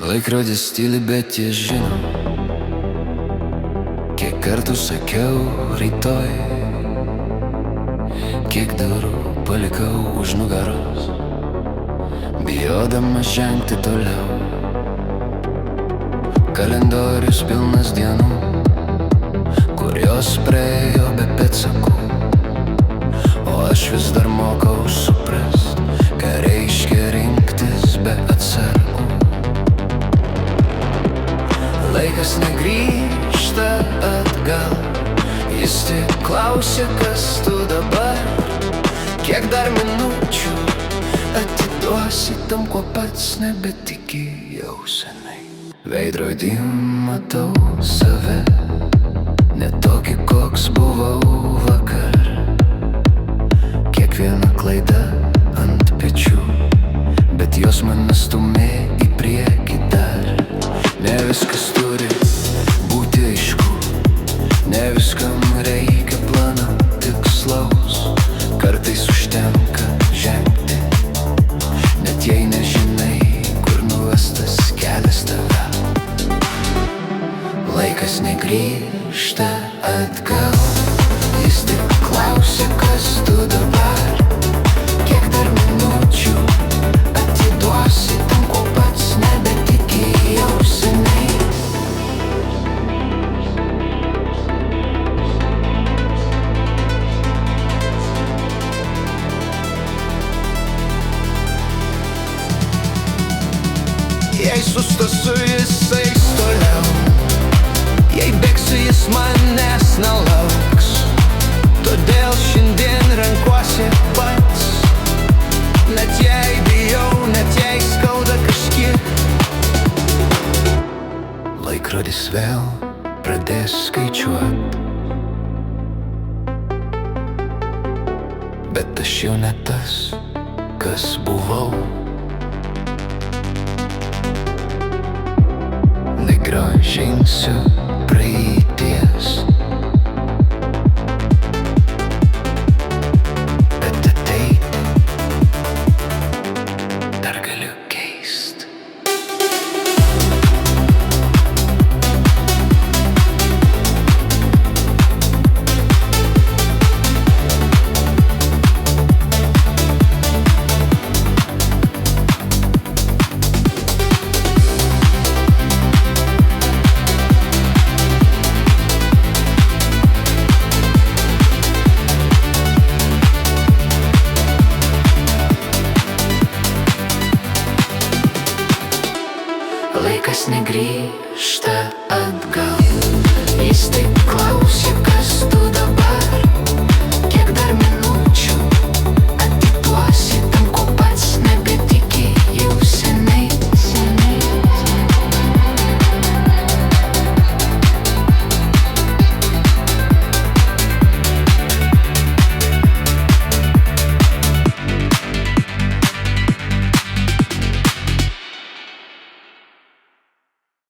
Laikrodis tyli, bet jis žino, kiek kartų sakiau rytoj, kiek durų palikau už nugaros, bijodamas žengti toliau. Kalendorius pilnas dienų, kurios praėjo be pėdsakų, o aš vis dar mokau suprast, ką reiškia rinktis be atsargų. Laikas negrįžta atgal, jis tik klausia, kas tu dabar. Kiek dar minučių atiduosi tam, kuo pats nebetikėjau senai. Veidrody matau save, ne tokį, koks buvau vakar. Kiekviena klaida ant pečių, bet jos mane stumė į priekį dar. Ne viskas turi būti aišku, ne viskam reikia plano tikslaus. Kartais užtenka žengti, net jei nežinai, kur nuvestas kelias tave. Laikas negrįžta atgal, jis tik klausia, kas tu dabar. Kiek dar minučių atiduosi tam, ko pats nebetikėjau senai. Jei sustosiu, jis eis toliau, jei bėgsiu, jis manęs nelauks. Todėl šiandien renkuosi pats, net jei bijau, net jei skauda kažkiek. Laikrodis vėl pradės skaičiuot, bet aš jau ne tas, kas buvau. Negrąžinsiu praeities, bet ateit dar galiu keist. Laikas negrįžta atgal, jis taip